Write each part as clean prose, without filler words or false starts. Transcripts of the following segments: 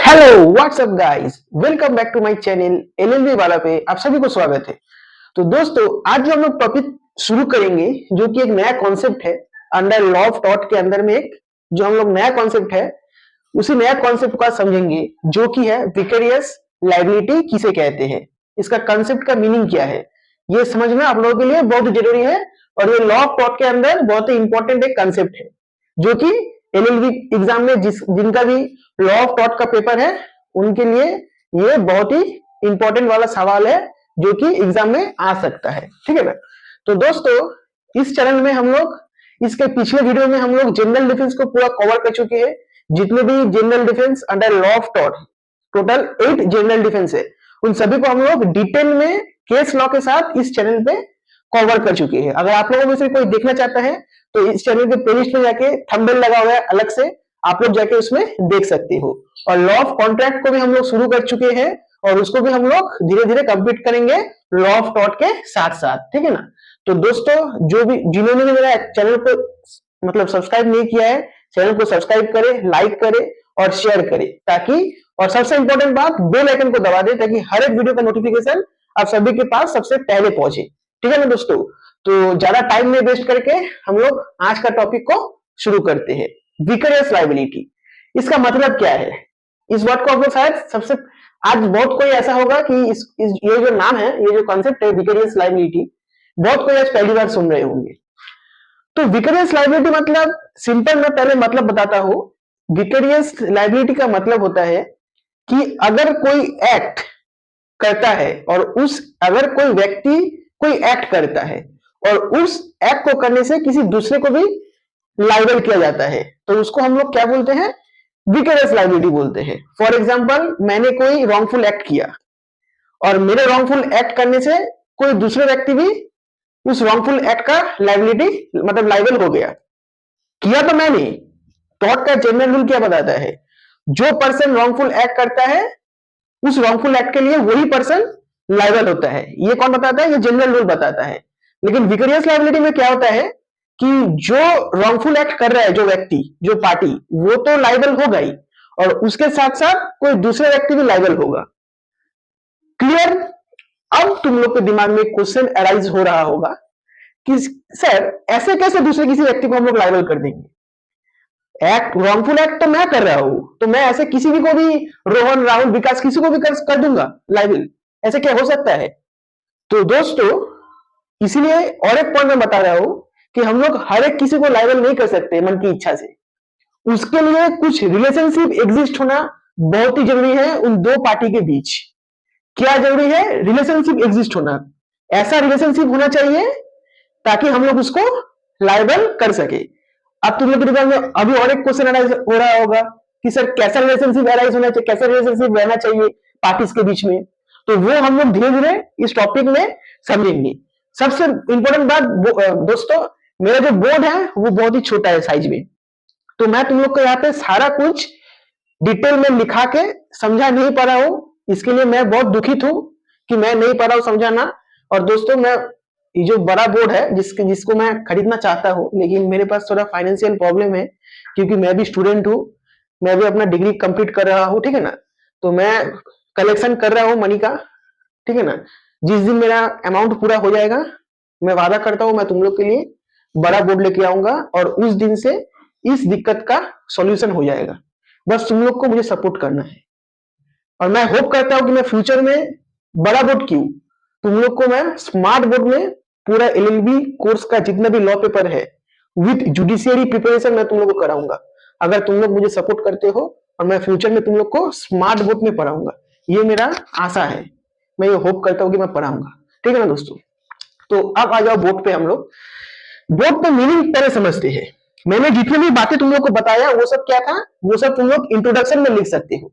Hello whatsapp guys, welcome back to my channel LLB वाला पे आप सभी को स्वागत है। तो दोस्तों, आज जो हम लोग टॉपिक शुरू करेंगे जो कि एक नया कॉन्सेप्ट है अंडर लॉ ऑफ थॉट के अंदर में, एक जो हम लोग नया कॉन्सेप्ट है उसी नया कॉन्सेप्ट का समझेंगे जो कि है विकेरियस लायबिलिटी किसे कहते हैं, इसका कॉन्सेप्ट का मीनिंग क्या है, ये समझना आप लोगों के लिए बहुत जरूरी है। और ये लॉ ऑफ थॉट के अंदर बहुत ही इंपॉर्टेंट एक कॉन्सेप्ट है जो कि एलएलबी एग्जाम में जिनका भी लॉ ऑफ थॉट का पेपर है उनके लिए ये बहुत ही इंपॉर्टेंट वाला सवाल है जो कि एग्जाम में आ सकता है। ठीक है ना। तो दोस्तों, इस चैनल में हम लोग इसके पिछले वीडियो में हम लोग जनरल डिफेंस को पूरा कवर कर चुके हैं। जितने भी general defence under law of thought, total 8 general defence है, उन सभी को हम लोग डिटेल में केस लॉ के साथ इस चैनल पे कवर कर चुके हैं। अगर आप लोगों में से कोई देखना चाहता है तो इस चैनल के प्लेलिस्ट में जाके थंबनेल लगा हुआ है अलग से, आप लोग जाके उसमें देख सकते हो। और लॉ ऑफ कॉन्ट्रैक्ट को भी हम लोग शुरू कर चुके हैं और उसको भी हम लोग धीरे धीरे कंप्लीट करेंगे लॉ ऑफ थॉट के साथ साथ। ठीक है ना। तो दोस्तों, जो भी जिन्होंने भी मेरा चैनल को मतलब सब्सक्राइब नहीं किया है, चैनल को सब्सक्राइब करे, लाइक करे और शेयर करे, ताकि और सबसे इंपॉर्टेंट बात, बेल आइकन को दबा दे ताकि हर एक वीडियो का नोटिफिकेशन आप सभी के पास सबसे पहले पहुंचे। ठीक है ना दोस्तों। तो ज्यादा टाइम नहीं वेस्ट करके हम लोग आज का टॉपिक को शुरू करते हैं। विकेरियस लायबिलिटी, इसका मतलब क्या है? इस वर्ड को आप लोग शायद सबसे आज बहुत कोई ऐसा होगा कि ये जो नाम है, ये जो कॉन्सेप्ट है विकेरियस लायबिलिटी, बहुत कोई आज पहली बार सुन रहे होंगे। तो विकेरियस लायबिलिटी मतलब सिंपल, मैं पहले मतलब बताता हूं। विकेरियस लायबिलिटी का मतलब होता है कि अगर कोई एक्ट करता है और अगर कोई व्यक्ति कोई एक्ट करता है और उस एक्ट को करने से किसी दूसरे को भी लाइबल किया जाता है, तो उसको हम लोग क्या बोलते हैं? विकेरियस लायबिलिटी बोलते हैं। फॉर एग्जांपल, मैंने कोई रॉन्गफुल एक्ट किया और मेरे रॉन्गफुल एक्ट करने से कोई दूसरे व्यक्ति भी उस रॉन्गफुल एक्ट का लायबिलिटी मतलब लाइबल हो गया। किया तो मैंने, थॉट का जनरल रूल क्या बताता है? जो पर्सन रॉन्गफुल एक्ट करता है उस रॉन्गफुल एक्ट के लिए वही पर्सन लायबल होता है। ये कौन बताता है? ये जनरल रूल बताता है। लेकिन विकेरियस लायबिलिटी में क्या होता है कि जो रॉन्गफुल एक्ट कर रहा है, जो व्यक्ति, जो पार्टी, वो तो लायबल होगा ही और उसके साथ साथ कोई दूसरा व्यक्ति भी लायबल होगा। क्लियर? अब तुम लोग के दिमाग में क्वेश्चन अराइज हो रहा होगा कि सर ऐसे कैसे दूसरे किसी व्यक्ति को हम लोग लायबल कर देंगे? एक्ट रॉन्गफुल एक्ट तो मैं कर रहा हूं, तो मैं ऐसे किसी भी को भी, रोहन, राहुल, विकास, किसी को भी कर दूंगा लायबल? ऐसे क्या हो सकता है? तो दोस्तों, इसीलिए और एक पॉइंट मैं बता रहा हूं कि हम लोग हर एक किसी को लायबल नहीं कर सकते मन की इच्छा से। उसके लिए कुछ रिलेशनशिप एग्जिस्ट होना बहुत ही जरूरी है उन दो पार्टी के बीच। क्या जरूरी है? रिलेशनशिप एग्जिस्ट होना। ऐसा रिलेशनशिप होना चाहिए ताकि हम लोग उसको लायबल कर सके। अब तुम लोग के दिमाग में अभी और एक क्वेश्चन अराइज हो रहा होगा कि सर कैसा रिलेशनशिप अराइज होना चाहिए, कैसा रिलेशनशिप रहना चाहिए पार्टीज के बीच में? तो वो हम लोग धीरे धीरे इस टॉपिक में समझेंगे। सबसे इंपॉर्टेंट बात दोस्तों, मेरा जो बोर्ड है वो बहुत ही छोटा है साइज में, तो मैं तुम लोग को यहाँ पे सारा कुछ डिटेल में लिखा के समझा नहीं पा रहा हूँ। इसके लिए मैं बहुत दुखित हूँ कि मैं नहीं पा रहा हूँ समझाना। और दोस्तों, मैं ये जो बड़ा बोर्ड है जिसको मैं खरीदना चाहता हूँ, लेकिन मेरे पास थोड़ा फाइनेंशियल प्रॉब्लम है क्योंकि मैं भी स्टूडेंट हूँ, मैं भी अपना डिग्री कंप्लीट कर रहा हूँ। ठीक है ना। तो मैं कलेक्शन कर रहा हूँ मनी का। ठीक है ना। जिस दिन मेरा अमाउंट पूरा हो जाएगा, मैं वादा करता हूं मैं तुम लोग के लिए बड़ा बोर्ड लेके आऊंगा और उस दिन से इस दिक्कत का सॉल्यूशन हो जाएगा। बस तुम लोग को मुझे सपोर्ट करना है। और मैं होप करता हूं कि मैं फ्यूचर में बड़ा बोर्ड क्यों, तुम लोग को मैं स्मार्ट बोर्ड में पूरा एलएलबी कोर्स का जितना भी लॉ पेपर है विद जुडिशियरी प्रिपरेशन मैं तुम लोग को कराऊंगा, अगर तुम लोग मुझे सपोर्ट करते हो। और मैं फ्यूचर में तुम लोग को स्मार्ट बोर्ड में पढ़ाऊंगा, ये मेरा आशा है। मैं ये होप करता हूं कि मैं पढ़ाऊंगा। ठीक है ना दोस्तों। तो अब आ जाओ बोर्ड पे। हम लोग बोर्ड पे मीनिंग पहले समझते हैं। मैंने जितनी भी बातें तुम लोग को बताया वो सब क्या था, वो सब तुम लोग इंट्रोडक्शन में लिख सकते हो।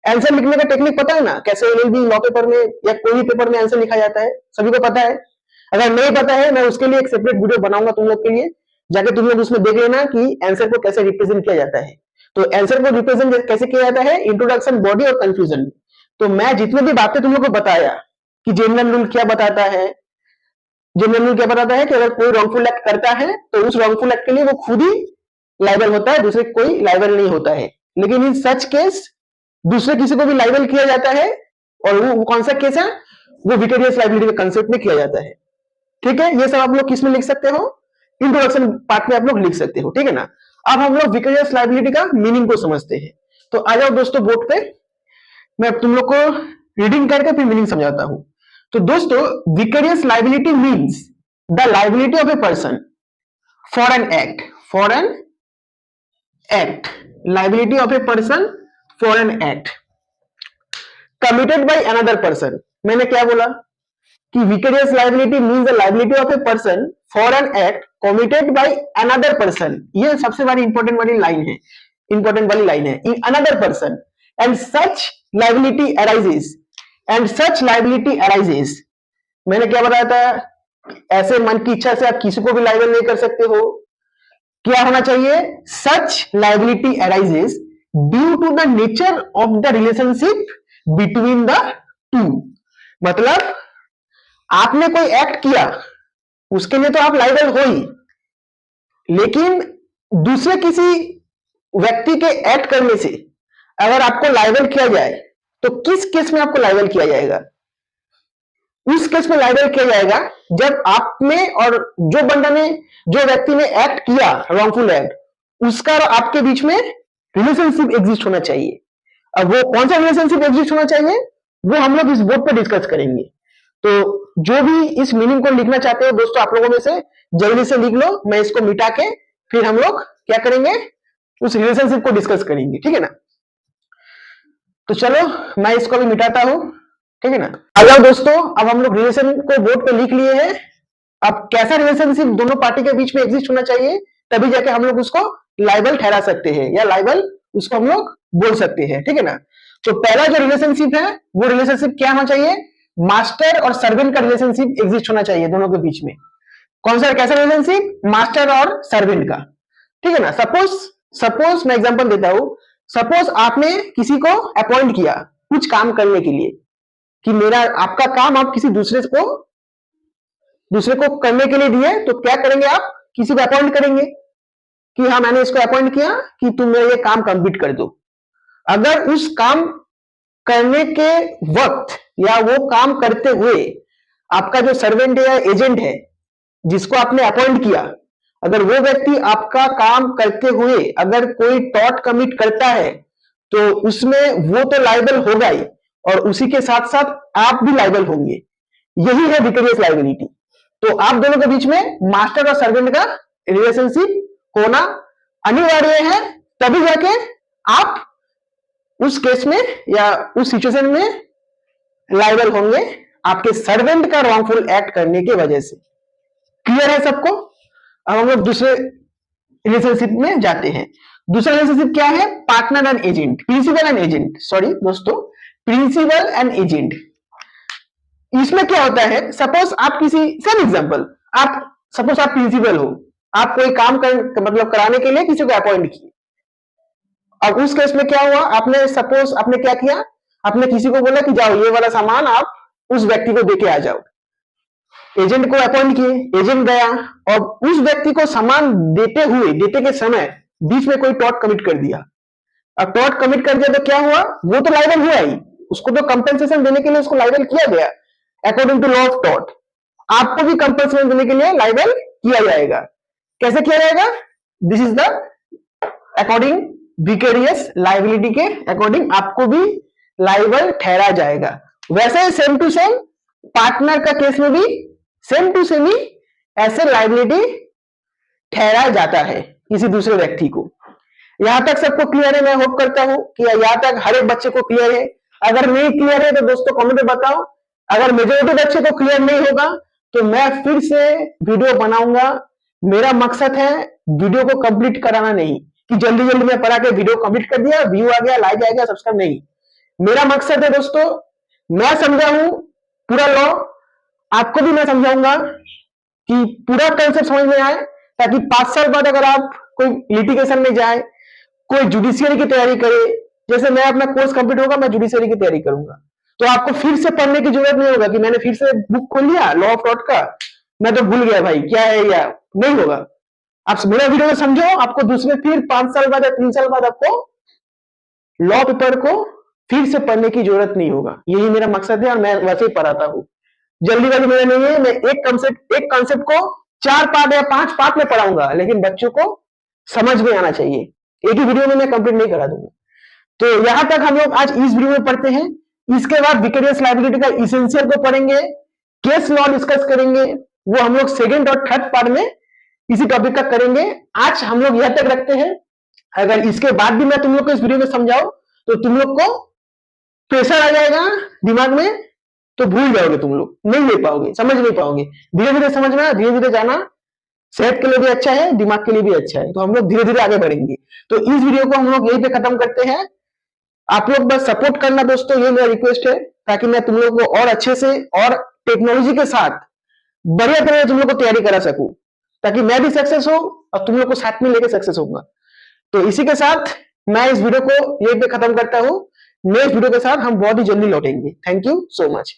आंसर लिखने का टेक्निक पता है ना, कैसे एलएलबी लॉ पेपर में या कोई भी पेपर में आंसर लिखा जाता है, सभी को पता है। अगर नहीं पता है, मैं उसके लिए एक सेपरेट वीडियो बनाऊंगा तुम लोग के लिए, जाके तुम लोग उसमें देख लेना कि आंसर को कैसे रिप्रेजेंट किया जाता है। तो आंसर को रिप्रेजेंट कैसे किया जाता है? इंट्रोडक्शन, बॉडी और कंफ्यूजन। तो मैं जितनी भी बातें तुम लोग को बताया कि जनरल रूल क्या बताता है, जनरल रूल क्या बताता है कि अगर कोई रॉन्गफुल एक्ट करता है तो उस रॉन्गफुल एक्ट के लिए वो खुद ही लायबल होता है, दूसरे कोई लायबल नहीं होता है। लेकिन इन सच केस दूसरे किसी को भी लाइबल किया जाता है, और वो कौन सा केस है, वो विकेरियस लाइबिलिटी के कंसेप्ट में किया जाता है। ठीक है, ये सब आप लोग किस में लिख सकते हो, इंट्रोडक्शन पार्ट में आप लोग लिख सकते हो। ठीक है ना। अब हम लोग विकेरियस लाइबिलिटी का मीनिंग को समझते हैं। तो आ जाओ दोस्तों बोर्ड पे, मैं तुम लोग को रीडिंग करके फिर मीनिंग समझाता हूं। तो दोस्तों, vicarious liability means the liability of a person for an act, for an act, liability of a person for an act committed by another person. मैंने क्या बोला कि vicarious liability means the liability of a person for an act committed by another person. ये सबसे बड़ी important वाली line है, important वाली लाइन है, in another person and such liability arises, and such liability arises. मैंने क्या बताया था, ऐसे मन की इच्छा से आप किसी को भी लाइबल नहीं कर सकते हो। क्या होना चाहिए, such liability arises due to the nature of the relationship between the two. मतलब आपने कोई एक्ट किया, उसके लिए तो आप लाइबल हो ही, लेकिन दूसरे किसी व्यक्ति के एक्ट करने से अगर आपको लाइबल किया जाए, तो किस केस में आपको लाइबल किया जाएगा, उस केस में लाइबल किया जाएगा जब आप में और जो बंदा ने, जो व्यक्ति ने एक्ट किया रॉन्गफुल एक्ट, उसका और आपके बीच में रिलेशनशिप एग्जिस्ट होना चाहिए। अब वो कौन सा रिलेशनशिप एग्जिस्ट होना चाहिए, वो हम लोग इस बोर्ड पर डिस्कस करेंगे। तो जो भी इस मीनिंग को लिखना चाहते हो दोस्तों, आप लोगों में से जल्दी से लिख लो, मैं इसको मिटा के फिर हम लोग क्या करेंगे, उस रिलेशनशिप को डिस्कस करेंगे। ठीक है ना। तो चलो मैं इसको भी मिटाता हूं। ठीक है ना। आ जाओ दोस्तों, अब हम लोग रिलेशन को बोर्ड पे लिख लिए हैं। अब कैसा रिलेशनशिप दोनों पार्टी के बीच में एग्जिस्ट होना चाहिए, तभी जाके हम लोग उसको लाइबल ठहरा सकते हैं, या लाइबल उसको हम लोग बोल सकते हैं। ठीक है ना। तो पहला जो रिलेशनशिप है, वो रिलेशनशिप क्या होना चाहिए, मास्टर और सर्वेंट का रिलेशनशिप एग्जिस्ट होना चाहिए दोनों के बीच में। कौन सा, कैसा रिलेशनशिप, मास्टर और सर्वेंट का। ठीक है ना। सपोज मैं एग्जांपल देता हूं। सपोज आपने किसी को अपॉइंट किया कुछ काम करने के लिए, कि मेरा आपका काम आप किसी दूसरे को करने के लिए दिए, तो क्या करेंगे, आप किसी को अपॉइंट करेंगे कि हाँ मैंने इसको अपॉइंट किया कि तुम मेरा ये काम कंप्लीट कर दो। अगर उस काम करने के वक्त या वो काम करते हुए आपका जो सर्वेंट या एजेंट है जिसको आपने अपॉइंट किया, अगर वो व्यक्ति आपका काम करते हुए अगर कोई टॉर्ट कमिट करता है, तो उसमें वो तो लाइबल होगा ही, और उसी के साथ साथ आप भी लाइबल होंगे। यही है विकेरियस लाइबिलिटी। तो आप दोनों के बीच में मास्टर और सर्वेंट का रिलेशनशिप होना अनिवार्य है, तभी जाके आप उस केस में या उस सिचुएशन में लाइबल होंगे, आपके सर्वेंट का रॉन्गफुल एक्ट करने की वजह से। क्लियर है सबको। अब हम लोग दूसरे रिलेशनशिप में जाते हैं। दूसरा रिलेशनशिप क्या है, partner and agent, principal and agent, sorry दोस्तों, प्रिंसिपल एंड एजेंट। इसमें क्या होता है, सपोज आप किसी, सेम एग्जांपल, आप सपोज आप प्रिंसिपल हो, आप कोई काम मतलब कराने के लिए किसी को अपॉइंट किए। अब उस केस में क्या हुआ, आपने सपोज आपने क्या किया, आपने किसी को बोला कि जाओ ये वाला सामान आप उस व्यक्ति को देके आ जाओ। एजेंट को अपॉइंट किए, एजेंट गया और उस व्यक्ति को सामान देते के समय बीच में कोई टॉर्ट कमिट कर दिया। अब टॉर्ट कमिट कर दिया तो क्या हुआ, वो तो लाइबल हुआ ही, उसको तो कंपेंसेशन देने के लिए उसको लाइबल किया गया according to law of tort. आपको भी कंपेंसेशन देने के लिए लाइबल किया जाएगा। कैसे किया जाएगा, this is the according vicarious liability के अकॉर्डिंग आपको भी लाइबल ठहरा जाएगा। वैसे सेम टू सेम पार्टनर का केस में भी सेम टू सेम ही ऐसे लाइबिलिटी ठहराया जाता है किसी दूसरे व्यक्ति को। यहां तक सबको क्लियर है, मैं होप करता हूं कि यहां तक हर एक बच्चे को क्लियर है। अगर नहीं क्लियर है तो दोस्तों कमेंट में बताओ। अगर मेजोरिटी बच्चे को क्लियर नहीं होगा तो मैं फिर से वीडियो बनाऊंगा। मेरा मकसद है वीडियो को कंप्लीट कराना नहीं, कि जल्दी जल्दी में पढ़ा के वीडियो कंप्लीट कर दिया, व्यू आ गया, लाइक आ गया, सब्सक्राइब नहीं। मेरा मकसद है दोस्तों, मैं समझा हूं पूरा लॉ, आपको भी मैं समझाऊंगा कि पूरा कंसेप्ट समझ में आए, ताकि 5 साल बाद अगर आप कोई लिटिगेशन में जाए, कोई जुडिशियरी की तैयारी करे, जैसे मैं अपना कोर्स कंप्लीट होगा मैं जुडिशियरी की तैयारी करूंगा, तो आपको फिर से पढ़ने की जरूरत नहीं होगा कि मैंने फिर से बुक खोल लिया लॉ ऑफ टॉर्ट का, मैं तो भूल गया भाई क्या है, या नहीं होगा। आप मेरा वीडियो समझो, आपको दूसरे फिर 5 साल बाद या 3 साल बाद आपको लॉ पेपर को फिर से पढ़ने की जरूरत नहीं होगा। यही मेरा मकसद है और मैं वैसे ही पढ़ाता हूँ। जल्दीबाजी मेरा नहीं है। मैं एक कॉन्सेप्ट को 4 पार्ट या 5 पार्ट में पढ़ाऊंगा, लेकिन बच्चों को समझ में आना चाहिए। एक ही वीडियो में मैं कंप्लीट नहीं करा दूंगा। तो यहां तक हम लोग आज इस वीडियो में पढ़ते हैं। इसके बाद विकेरियस लायबिलिटी का इसेंशियल को पढ़ेंगे, केस लॉ डिस्कस करेंगे, वो हम लोग सेकेंड और थर्ड पार्ट में इसी टॉपिक का करेंगे। आज हम लोग यह तक रखते हैं। अगर इसके बाद भी मैं तुम लोग को इस वीडियो में समझाऊं तो तुम लोग को प्रेशर आ जाएगा दिमाग में, तो भूल जाओगे, तुम लोग नहीं ले पाओगे, समझ नहीं पाओगे। धीरे धीरे समझना, धीरे धीरे जाना, सेहत के लिए भी अच्छा है, दिमाग के लिए भी अच्छा है। तो हम लोग धीरे धीरे आगे बढ़ेंगे। तो इस वीडियो को हम लोग यहीं पे खत्म करते हैं। आप लोग बस सपोर्ट करना दोस्तों, ये मेरा रिक्वेस्ट है, ताकि मैं तुम लोग को और अच्छे से और टेक्नोलॉजी के साथ बढ़िया तरह तुम लोग को तैयारी करा सकूं, ताकि मैं भी सक्सेस हो और तुम लोग को साथ में लेकर सक्सेस होगा। तो इसी के साथ मैं इस वीडियो को यहीं पे खत्म करता हूं। नेक्स्ट वीडियो के साथ हम बहुत ही जल्दी लौटेंगे। Thank you so much.